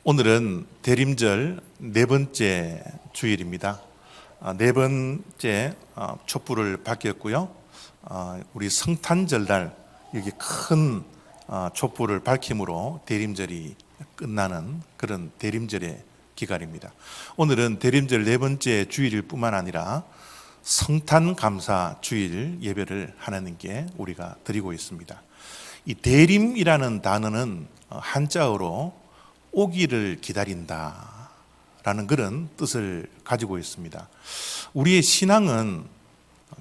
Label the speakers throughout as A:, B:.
A: 오늘은 대림절 네 번째 주일입니다. 네 번째 촛불을 밝혔고요. 우리 성탄절날 여기 큰 촛불을 밝힘으로 대림절이 끝나는 그런 대림절의 기간입니다. 오늘은 대림절 네 번째 주일일 뿐만 아니라 성탄감사 주일 예배를 하나님께 우리가 드리고 있습니다. 이 대림이라는 단어는 한자어로 오기를 기다린다 라는 그런 뜻을 가지고 있습니다. 우리의 신앙은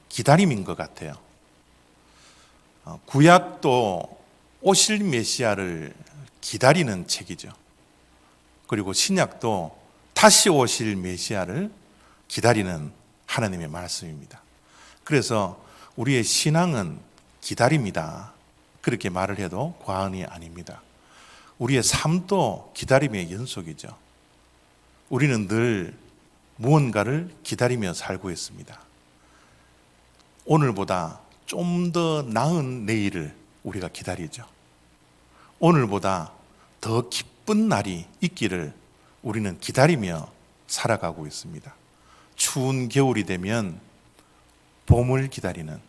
A: 기다림인 것 같아요. 구약도 오실 메시아를 기다리는 책이죠. 그리고 신약도 다시 오실 메시아를 기다리는 하나님의 말씀입니다. 그래서 우리의 신앙은 기다림이다, 그렇게 말을 해도 과언이 아닙니다. 우리의 삶도 기다림의 연속이죠. 우리는 늘 무언가를 기다리며 살고 있습니다. 오늘보다 좀 더 나은 내일을 우리가 기다리죠. 오늘보다 더 기쁜 날이 있기를 우리는 기다리며 살아가고 있습니다. 추운 겨울이 되면 봄을 기다리는,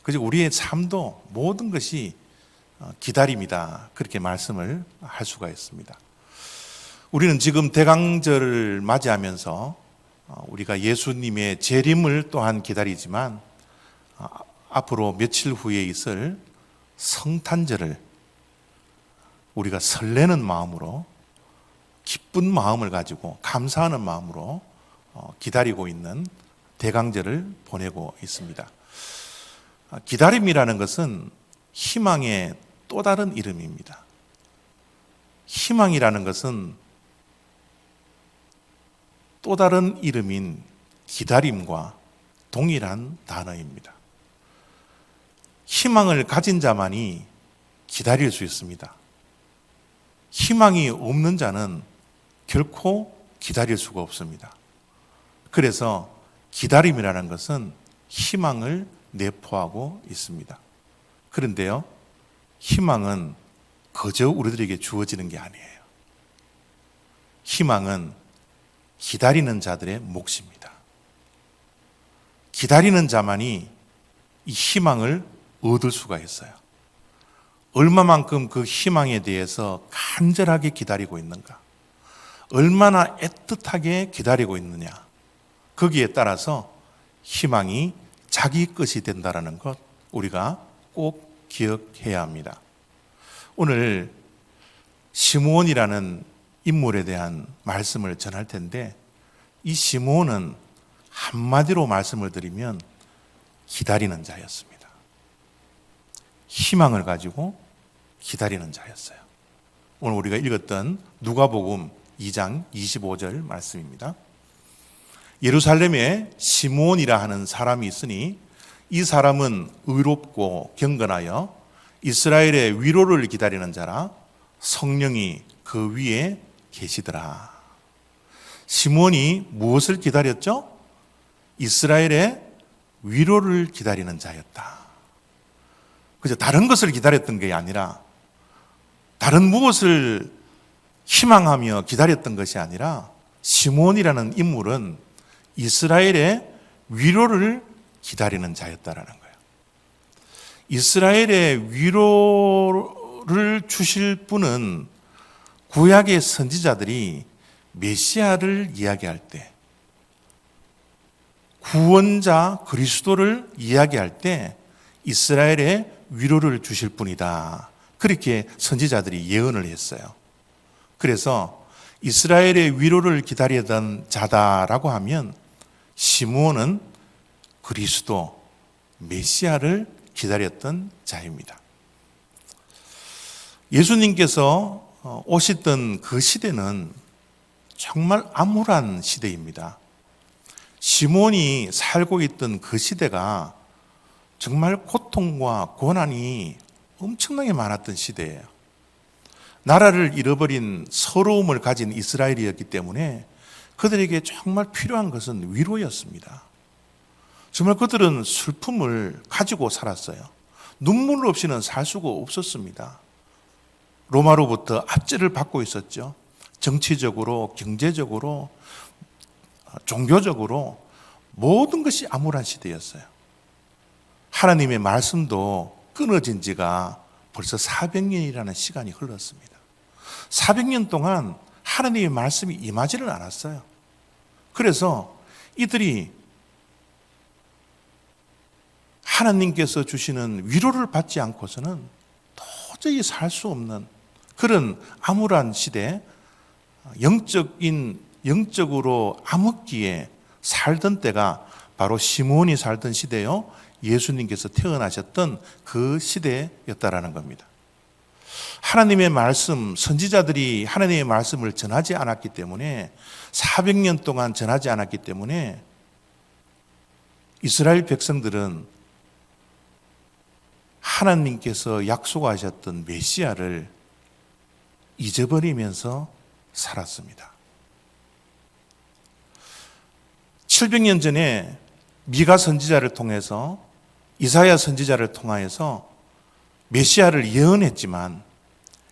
A: 그래서 우리의 삶도 모든 것이 기다림이다, 그렇게 말씀을 할 수가 있습니다. 우리는 지금 대강절을 맞이하면서 우리가 예수님의 재림을 또한 기다리지만 앞으로 며칠 후에 있을 성탄절을 우리가 설레는 마음으로, 기쁜 마음을 가지고 감사하는 마음으로 기다리고 있는 대강절을 보내고 있습니다. 기다림이라는 것은 희망의 또 다른 이름입니다. 희망이라는 것은 또 다른 이름인 기다림과 동일한 단어입니다. 희망을 가진 자만이 기다릴 수 있습니다. 희망이 없는 자는 결코 기다릴 수가 없습니다. 그래서 기다림이라는 것은 희망을 내포하고 있습니다. 그런데요, 희망은 그저 우리들에게 주어지는 게 아니에요. 희망은 기다리는 자들의 몫입니다. 기다리는 자만이 이 희망을 얻을 수가 있어요. 얼마만큼 그 희망에 대해서 간절하게 기다리고 있는가, 얼마나 애틋하게 기다리고 있느냐, 거기에 따라서 희망이 자기 것이 된다는 것 우리가 꼭 기억해야 합니다. 오늘 시므온이라는 인물에 대한 말씀을 전할 텐데, 이 시므온은 한마디로 말씀을 드리면 기다리는 자였습니다. 희망을 가지고 기다리는 자였어요. 오늘 우리가 읽었던 누가복음 2장 25절 말씀입니다. 예루살렘에 시므온이라 하는 사람이 있으니 이 사람은 의롭고 경건하여 이스라엘의 위로를 기다리는 자라, 성령이 그 위에 계시더라. 시므온이 무엇을 기다렸죠? 이스라엘의 위로를 기다리는 자였다. 그저 다른 것을 기다렸던 게 아니라, 다른 무엇을 희망하며 기다렸던 것이 아니라, 시므온이라는 인물은 이스라엘의 위로를 기다리는 자였다라는 거예요. 이스라엘의 위로를 주실 분은 구약의 선지자들이 메시아를 이야기할 때, 구원자 그리스도를 이야기할 때 이스라엘의 위로를 주실 분이다, 그렇게 선지자들이 예언을 했어요. 그래서 이스라엘의 위로를 기다리던 자다라고 하면 시므온은 그리스도, 메시아를 기다렸던 자입니다. 예수님께서 오시던 그 시대는 정말 암울한 시대입니다. 시므온이 살고 있던 그 시대가 정말 고통과 고난이 엄청나게 많았던 시대예요. 나라를 잃어버린 서러움을 가진 이스라엘이었기 때문에 그들에게 정말 필요한 것은 위로였습니다. 정말 그들은 슬픔을 가지고 살았어요. 눈물 없이는 살 수가 없었습니다. 로마로부터 압제를 받고 있었죠. 정치적으로, 경제적으로, 종교적으로 모든 것이 암울한 시대였어요. 하나님의 말씀도 끊어진 지가 벌써 400년이라는 시간이 흘렀습니다. 400년 동안 하나님의 말씀이 임하지를 않았어요. 그래서 이들이 하나님께서 주시는 위로를 받지 않고서는 도저히 살 수 없는 그런 암울한 시대, 영적으로 암흑기에 살던 때가 바로 시므온이 살던 시대요, 예수님께서 태어나셨던 그 시대였다라는 겁니다. 하나님의 말씀, 선지자들이 하나님의 말씀을 전하지 않았기 때문에, 400년 동안 전하지 않았기 때문에 이스라엘 백성들은 하나님께서 약속하셨던 메시아를 잊어버리면서 살았습니다. 700년 전에 미가 선지자를 통해서, 이사야 선지자를 통하여서 메시아를 예언했지만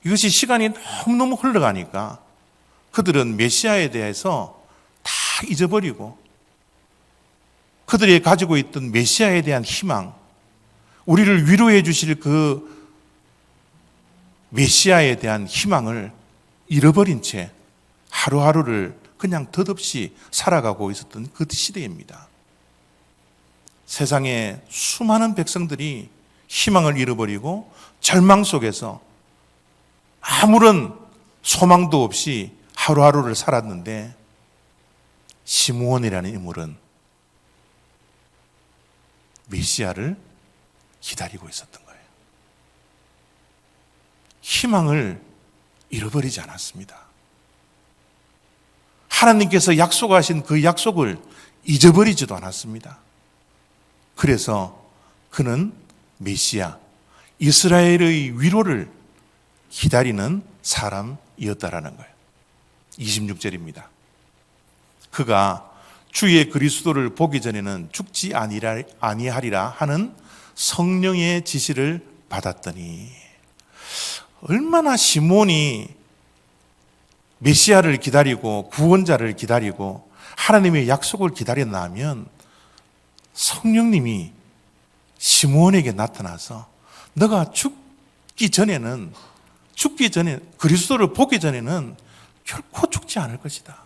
A: 이것이 시간이 너무너무 흘러가니까 그들은 메시아에 대해서 다 잊어버리고, 그들이 가지고 있던 메시아에 대한 희망, 우리를 위로해 주실 그 메시아에 대한 희망을 잃어버린 채 하루하루를 그냥 덧없이 살아가고 있었던 그 시대입니다. 세상에 수많은 백성들이 희망을 잃어버리고 절망 속에서 아무런 소망도 없이 하루하루를 살았는데, 시므온이라는 인물은 메시아를 기다리고 있었던 거예요. 희망을 잃어버리지 않았습니다. 하나님께서 약속하신 그 약속을 잊어버리지도 않았습니다. 그래서 그는 메시아, 이스라엘의 위로를 기다리는 사람이었다라는 거예요. 26절입니다. 그가 주의 그리스도를 보기 전에는 죽지 아니하리라 하는 성령의 지시를 받았더니, 얼마나 시몬이 메시아를 기다리고 구원자를 기다리고 하나님의 약속을 기다렸나 하면, 성령님이 시몬에게 나타나서 너가 죽기 전에 그리스도를 보기 전에는 결코 죽지 않을 것이다.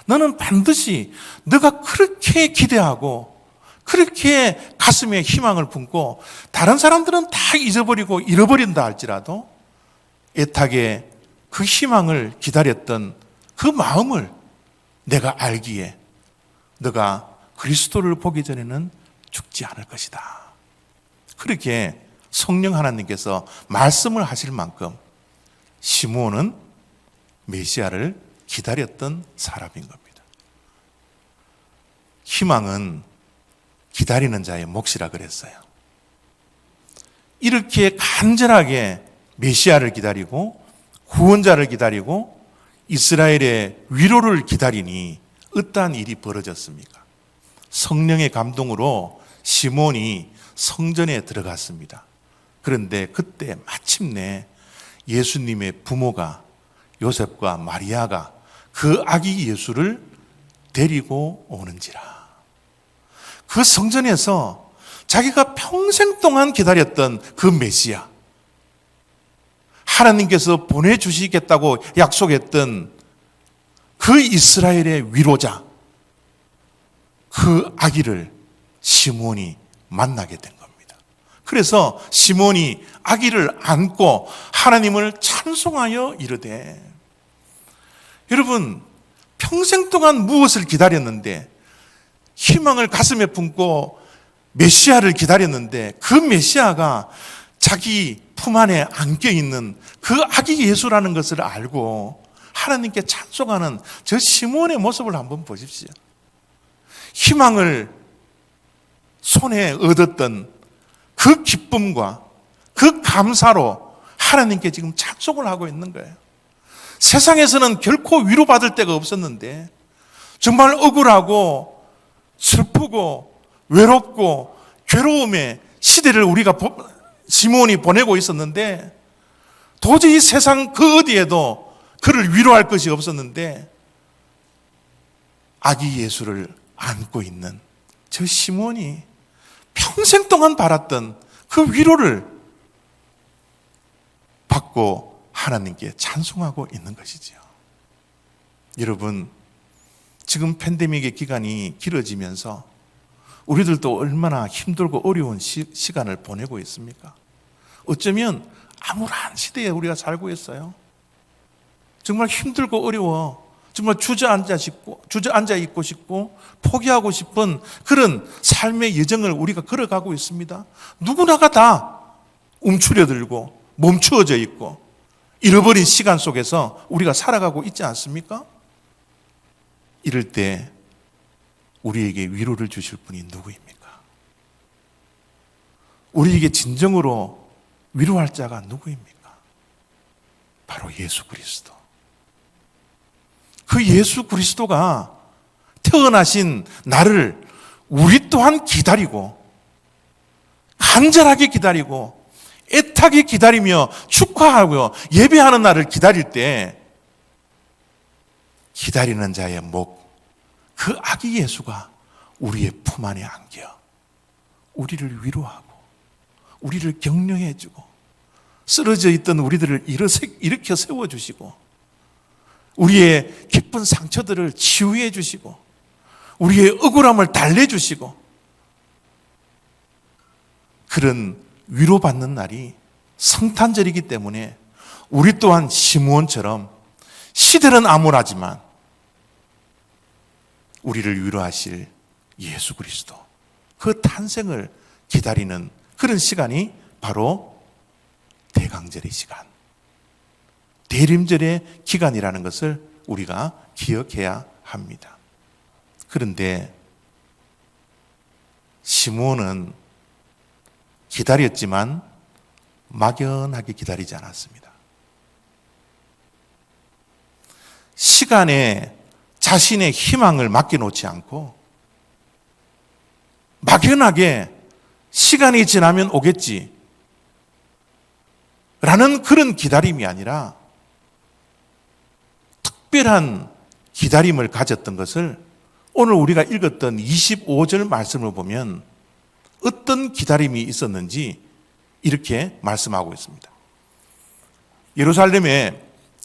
A: 너는 반드시 너가 그렇게 기대하고 그렇게 가슴에 희망을 품고 다른 사람들은 다 잊어버리고 잃어버린다 할지라도 애타게 그 희망을 기다렸던 그 마음을 내가 알기에 너가 그리스도를 보기 전에는 죽지 않을 것이다. 그렇게 성령 하나님께서 말씀을 하실 만큼 시므온은 메시아를 기다렸던 사람인 겁니다. 희망은 기다리는 자의 몫이라 그랬어요. 이렇게 간절하게 메시아를 기다리고 구원자를 기다리고 이스라엘의 위로를 기다리니 어떠한 일이 벌어졌습니까? 성령의 감동으로 시몬이 성전에 들어갔습니다. 그런데 그때 마침내 예수님의 부모가, 요셉과 마리아가 그 아기 예수를 데리고 오는지라. 그 성전에서 자기가 평생 동안 기다렸던 그 메시아, 하나님께서 보내주시겠다고 약속했던 그 이스라엘의 위로자, 그 아기를 시몬이 만나게 된 겁니다. 그래서 시몬이 아기를 안고 하나님을 찬송하여 이르되, 여러분, 평생 동안 무엇을 기다렸는데, 희망을 가슴에 품고 메시아를 기다렸는데, 그 메시아가 자기 품 안에 안겨 있는 그 아기 예수라는 것을 알고 하나님께 찬송하는 저 시몬의 모습을 한번 보십시오. 희망을 손에 얻었던 그 기쁨과 그 감사로 하나님께 지금 찬송을 하고 있는 거예요. 세상에서는 결코 위로받을 데가 없었는데, 정말 억울하고 슬프고 외롭고 괴로움의 시대를 우리가 시몬이 보내고 있었는데, 도저히 세상 그 어디에도 그를 위로할 것이 없었는데 아기 예수를 안고 있는 저 시몬이 평생 동안 바랐던 그 위로를 받고 하나님께 찬송하고 있는 것이지요. 여러분, 지금 팬데믹의 기간이 길어지면서 우리들도 얼마나 힘들고 어려운 시간을 보내고 있습니까? 어쩌면 암울한 시대에 우리가 살고 있어요. 정말 힘들고 어려워. 정말 주저앉아 있고 싶고 포기하고 싶은 그런 삶의 여정을 우리가 걸어가고 있습니다. 누구나가 다 움츠려들고 멈추어져 있고 잃어버린 시간 속에서 우리가 살아가고 있지 않습니까? 이럴 때 우리에게 위로를 주실 분이 누구입니까? 우리에게 진정으로 위로할 자가 누구입니까? 바로 예수 그리스도. 그 예수 그리스도가 태어나신 나를 우리 또한 기다리고 간절하게 기다리고 애타게 기다리며 축하하고 예배하는 날을 기다릴 때 기다리는 자의 목, 그 아기 예수가 우리의 품 안에 안겨 우리를 위로하고 우리를 격려해주고 쓰러져 있던 우리들을 일으켜 세워주시고 우리의 깊은 상처들을 치유해 주시고 우리의 억울함을 달래주시고 그런 위로받는 날이 성탄절이기 때문에 우리 또한 시므온처럼 시대는 암울하지만 우리를 위로하실 예수 그리스도, 그 탄생을 기다리는 그런 시간이 바로 대강절의 시간, 대림절의 기간이라는 것을 우리가 기억해야 합니다. 그런데 시므온은 기다렸지만 막연하게 기다리지 않았습니다. 시간에 자신의 희망을 맡겨놓지 않고 막연하게 시간이 지나면 오겠지 라는 그런 기다림이 아니라 특별한 기다림을 가졌던 것을 오늘 우리가 읽었던 25절 말씀을 보면 어떤 기다림이 있었는지 이렇게 말씀하고 있습니다. 예루살렘에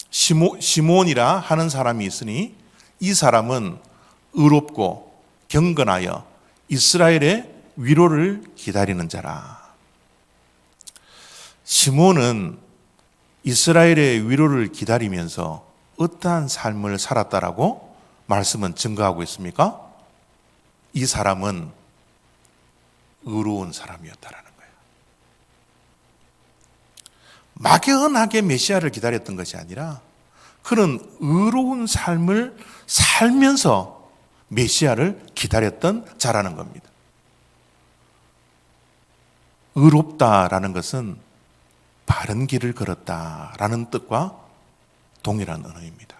A: 시므온이라 하는 사람이 있으니 이 사람은 의롭고 경건하여 이스라엘의 위로를 기다리는 자라. 시므온은 이스라엘의 위로를 기다리면서 어떠한 삶을 살았다라고 말씀은 증거하고 있습니까? 이 사람은 의로운 사람이었다라는 거예요. 막연하게 메시아를 기다렸던 것이 아니라 그런 의로운 삶을 살면서 메시아를 기다렸던 자라는 겁니다. 의롭다라는 것은 바른 길을 걸었다라는 뜻과 동일한 언어입니다.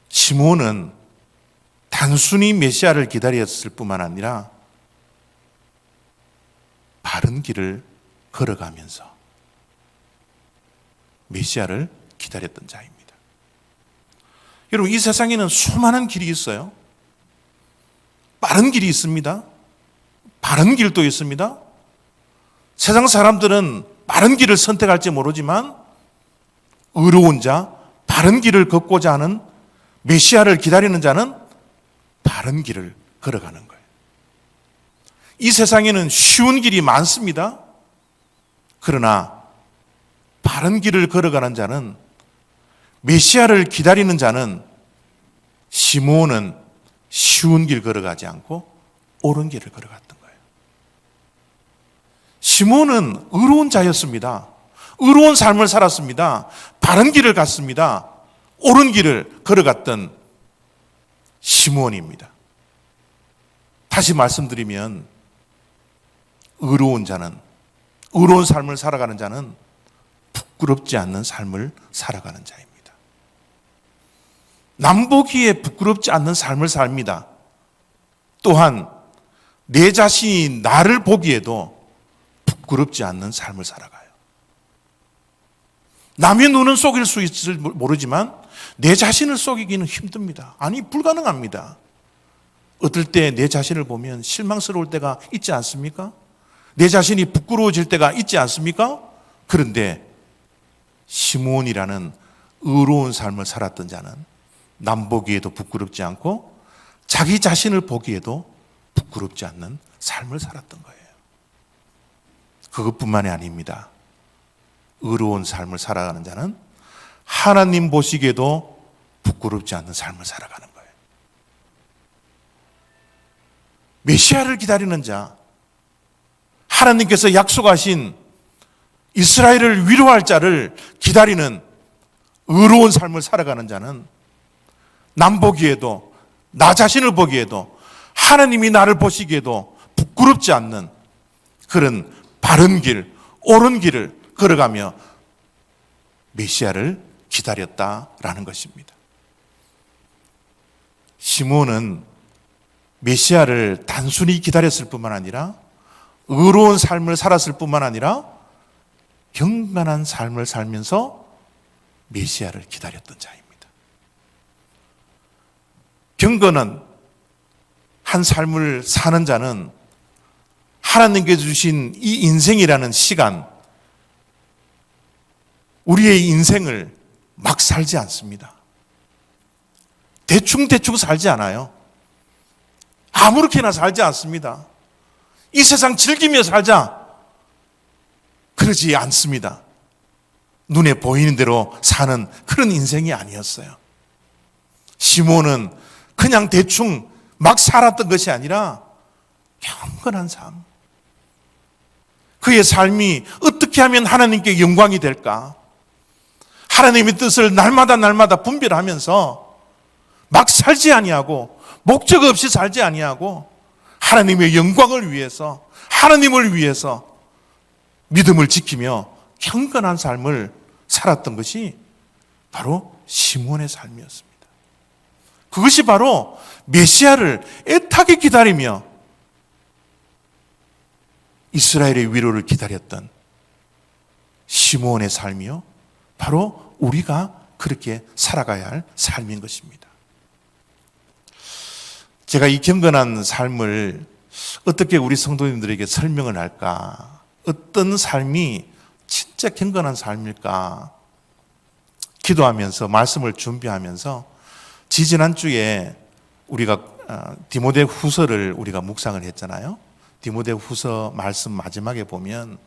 A: 시므온은 단순히 메시아를 기다렸을 뿐만 아니라 바른 길을 걸어가면서 메시아를 기다렸던 자입니다. 여러분, 이 세상에는 수많은 길이 있어요. 빠른 길이 있습니다. 바른 길도 있습니다. 세상 사람들은 바른 길을 선택할지 모르지만 의로운 자, 바른 길을 걷고자 하는 메시아를 기다리는 자는 바른 길을 걸어가는 거예요. 이 세상에는 쉬운 길이 많습니다. 그러나 바른 길을 걸어가는 자는, 메시아를 기다리는 자는, 시므온은 쉬운 길 걸어가지 않고 옳은 길을 걸어갔던 거예요. 시므온은 의로운 자였습니다. 의로운 삶을 살았습니다. 바른 길을 갔습니다. 옳은 길을 걸어갔던 시므온입니다. 다시 말씀드리면 의로운 자는, 의로운 삶을 살아가는 자는 부끄럽지 않는 삶을 살아가는 자입니다. 남 보기에 부끄럽지 않는 삶을 삽니다. 또한 내 자신이 나를 보기에도 부끄럽지 않는 삶을 살아가요. 남의 눈은 속일 수 있을 모르지만 내 자신을 속이기는 힘듭니다. 아니, 불가능합니다. 어떨 때 내 자신을 보면 실망스러울 때가 있지 않습니까? 내 자신이 부끄러워질 때가 있지 않습니까? 그런데 시므온이라는 의로운 삶을 살았던 자는 남 보기에도 부끄럽지 않고 자기 자신을 보기에도 부끄럽지 않는 삶을 살았던 거예요. 그것뿐만이 아닙니다. 의로운 삶을 살아가는 자는 하나님 보시기에도 부끄럽지 않는 삶을 살아가는 거예요. 메시아를 기다리는 자, 하나님께서 약속하신 이스라엘을 위로할 자를 기다리는 의로운 삶을 살아가는 자는 남 보기에도, 나 자신을 보기에도, 하나님이 나를 보시기에도 부끄럽지 않는 그런 바른 길, 옳은 길을 걸어가며 메시아를 기다렸다라는 것입니다. 시므온은 메시아를 단순히 기다렸을 뿐만 아니라 의로운 삶을 살았을 뿐만 아니라 경건한 삶을 살면서 메시아를 기다렸던 자입니다. 경건한 한 삶을 사는 자는 하나님께서 주신 이 인생이라는 시간, 우리의 인생을 막 살지 않습니다. 대충 살지 않아요. 아무렇게나 살지 않습니다. 이 세상 즐기며 살자, 그러지 않습니다. 눈에 보이는 대로 사는 그런 인생이 아니었어요. 시므온은 그냥 대충 막 살았던 것이 아니라 경건한 삶. 그의 삶이 어떻게 하면 하나님께 영광이 될까? 하나님의 뜻을 날마다 분별하면서 막 살지 아니하고 목적 없이 살지 아니하고 하나님의 영광을 위해서, 하나님을 위해서 믿음을 지키며 경건한 삶을 살았던 것이 바로 시므온의 삶이었습니다. 그것이 바로 메시아를 애타게 기다리며 이스라엘의 위로를 기다렸던 시므온의 삶이요, 바로 우리가 그렇게 살아가야 할 삶인 것입니다. 제가 이 경건한 삶을 어떻게 우리 성도님들에게 설명을 할까? 어떤 삶이 진짜 경건한 삶일까? 기도하면서 말씀을 준비하면서 지지난주에 우리가 디모데 후서를 우리가 묵상을 했잖아요. 디모데 후서 말씀 마지막에 보면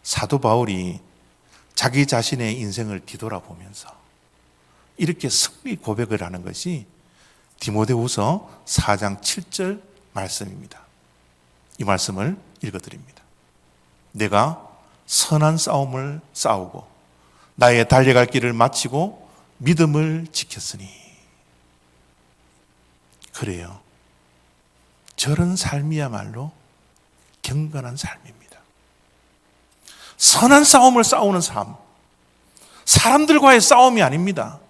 A: 사도 바울이 자기 자신의 인생을 뒤돌아보면서 이렇게 승리 고백을 하는 것이 디모데후서 4장 7절 말씀입니다. 이 말씀을 읽어드립니다. 내가 선한 싸움을 싸우고 나의 달려갈 길을 마치고 믿음을 지켰으니. 그래요. 저런 삶이야말로 경건한 삶입니다. 선한 싸움을 싸우는 삶. 사람들과의 싸움이 아닙니다.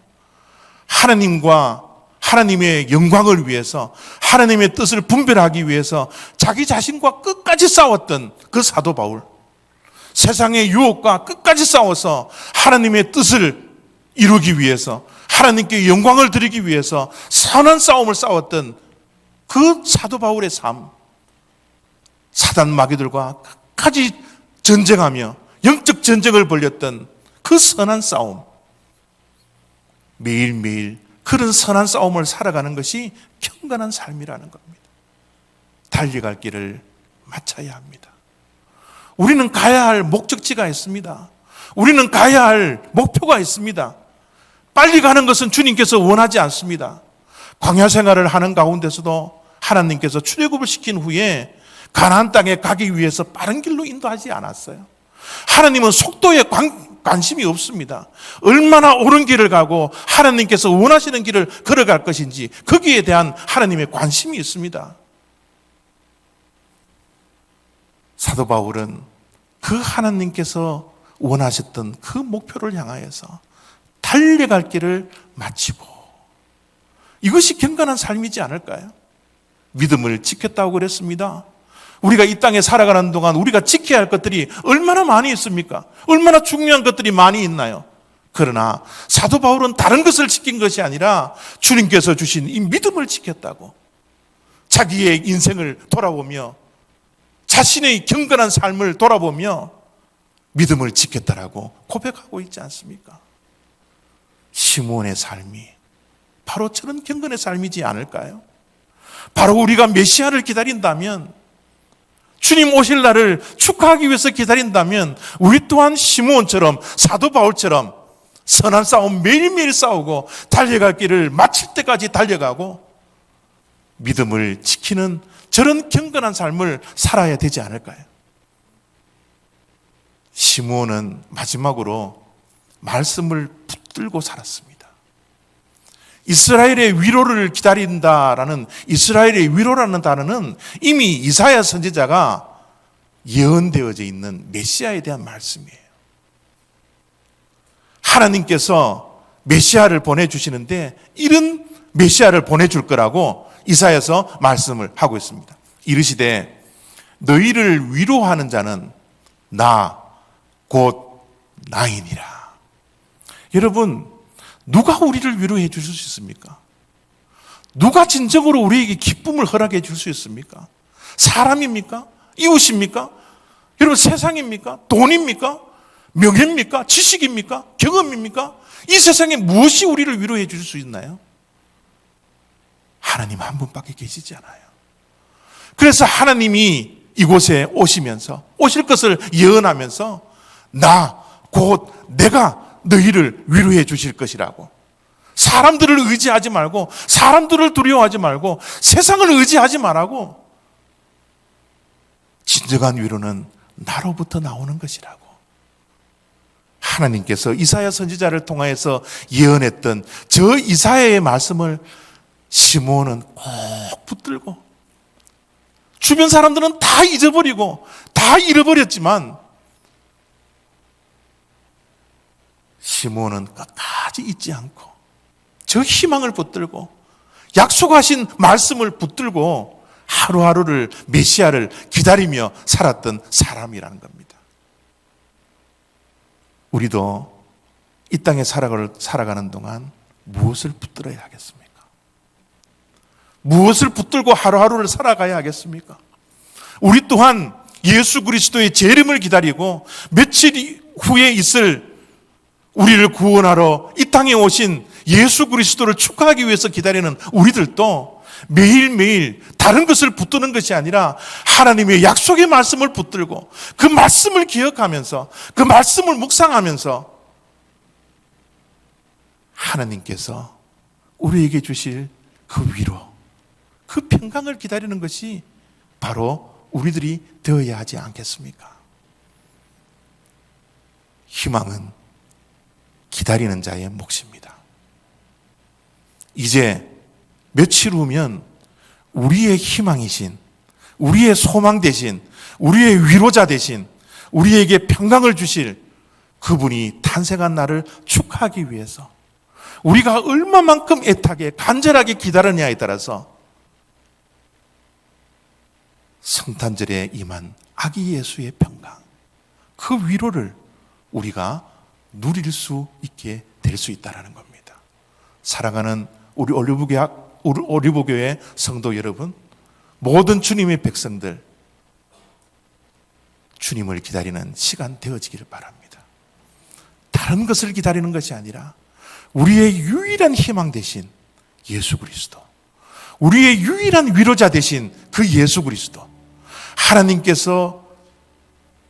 A: 하나님의 영광을 위해서, 하나님의 뜻을 분별하기 위해서 자기 자신과 끝까지 싸웠던 그 사도 바울. 세상의 유혹과 끝까지 싸워서 하나님의 뜻을 이루기 위해서, 하나님께 영광을 드리기 위해서 선한 싸움을 싸웠던 그 사도 바울의 삶. 사단 마귀들과 끝까지 전쟁하며 영적 전쟁을 벌였던 그 선한 싸움. 매일매일 그런 선한 싸움을 살아가는 것이 경건한 삶이라는 겁니다. 달려갈 길을 마쳐야 합니다. 우리는 가야 할 목적지가 있습니다. 우리는 가야 할 목표가 있습니다. 빨리 가는 것은 주님께서 원하지 않습니다. 광야 생활을 하는 가운데서도 하나님께서 출애굽을 시킨 후에 가나안 땅에 가기 위해서 빠른 길로 인도하지 않았어요. 하나님은 속도에 관심이 없습니다. 얼마나 옳은 길을 가고 하나님께서 원하시는 길을 걸어갈 것인지 거기에 대한 하나님의 관심이 있습니다. 사도 바울은 그 하나님께서 원하셨던 그 목표를 향하여서 달려갈 길을 마치고, 이것이 경건한 삶이지 않을까요? 믿음을 지켰다고 그랬습니다. 우리가 이 땅에 살아가는 동안 우리가 지켜야 할 것들이 얼마나 많이 있습니까? 얼마나 중요한 것들이 많이 있나요? 그러나 사도 바울은 다른 것을 지킨 것이 아니라 주님께서 주신 이 믿음을 지켰다고, 자기의 인생을 돌아보며 자신의 경건한 삶을 돌아보며 믿음을 지켰다라고 고백하고 있지 않습니까? 시므온의 삶이 바로 저런 경건의 삶이지 않을까요? 바로 우리가 메시아를 기다린다면, 주님 오실 날을 축하하기 위해서 기다린다면 우리 또한 시므온처럼, 사도 바울처럼 선한 싸움 매일매일 싸우고 달려갈 길을 마칠 때까지 달려가고 믿음을 지키는 저런 경건한 삶을 살아야 되지 않을까요? 시므온은 마지막으로 말씀을 붙들고 살았습니다. 이스라엘의 위로를 기다린다라는, 이스라엘의 위로라는 단어는 이미 이사야 선지자가 예언되어져 있는 메시아에 대한 말씀이에요. 하나님께서 메시아를 보내주시는데 이런 메시아를 보내줄 거라고 이사야서 말씀을 하고 있습니다. 이르시되 너희를 위로하는 자는 나 곧 나이니라. 여러분, 누가 우리를 위로해 주실 수 있습니까? 누가 진정으로 우리에게 기쁨을 허락해 줄 수 있습니까? 사람입니까? 이웃입니까? 여러분, 세상입니까? 돈입니까? 명예입니까? 지식입니까? 경험입니까? 이 세상에 무엇이 우리를 위로해 줄 수 있나요? 하나님 한 분밖에 계시지 않아요. 그래서 하나님이 이곳에 오시면서, 오실 것을 예언하면서 나 곧 내가 너희를 위로해 주실 것이라고, 사람들을 의지하지 말고, 사람들을 두려워하지 말고, 세상을 의지하지 말라고, 진정한 위로는 나로부터 나오는 것이라고 하나님께서 이사야 선지자를 통하여서 예언했던 저 이사야의 말씀을 시므온은 꼭 붙들고, 주변 사람들은 다 잊어버리고 다 잃어버렸지만 시므온은 끝까지 잊지 않고 저 희망을 붙들고 약속하신 말씀을 붙들고 하루하루를, 메시아를 기다리며 살았던 사람이라는 겁니다. 우리도 이 땅에 살아가는 동안 무엇을 붙들어야 하겠습니까? 무엇을 붙들고 하루하루를 살아가야 하겠습니까? 우리 또한 예수 그리스도의 재림을 기다리고 며칠 후에 있을 우리를 구원하러 이 땅에 오신 예수 그리스도를 축하하기 위해서 기다리는 우리들도 매일매일 다른 것을 붙드는 것이 아니라 하나님의 약속의 말씀을 붙들고 그 말씀을 기억하면서 그 말씀을 묵상하면서 하나님께서 우리에게 주실 그 위로, 그 평강을 기다리는 것이 바로 우리들이 되어야 하지 않겠습니까? 희망은 기다리는 자의 몫입니다. 이제 며칠 후면 우리의 희망이신, 우리의 소망 되신, 우리의 위로자 되신, 우리에게 평강을 주실 그분이 탄생한 날을 축하하기 위해서 우리가 얼마만큼 애타게 간절하게 기다리냐에 따라서 성탄절에 임한 아기 예수의 평강, 그 위로를 우리가 누릴 수 있게 될 수 있다는 겁니다. 사랑하는 우리 올리브교회 성도 여러분, 모든 주님의 백성들, 주님을 기다리는 시간 되어지기를 바랍니다. 다른 것을 기다리는 것이 아니라 우리의 유일한 희망 되신 예수 그리스도, 우리의 유일한 위로자 되신 그 예수 그리스도, 하나님께서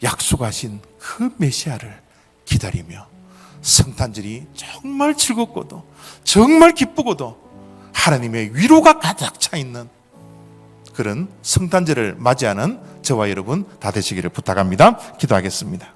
A: 약속하신 그 메시아를 기다리며 성탄절이 정말 즐겁고도 정말 기쁘고도 하나님의 위로가 가득 차 있는 그런 성탄절을 맞이하는 저와 여러분 다 되시기를 부탁합니다. 기도하겠습니다.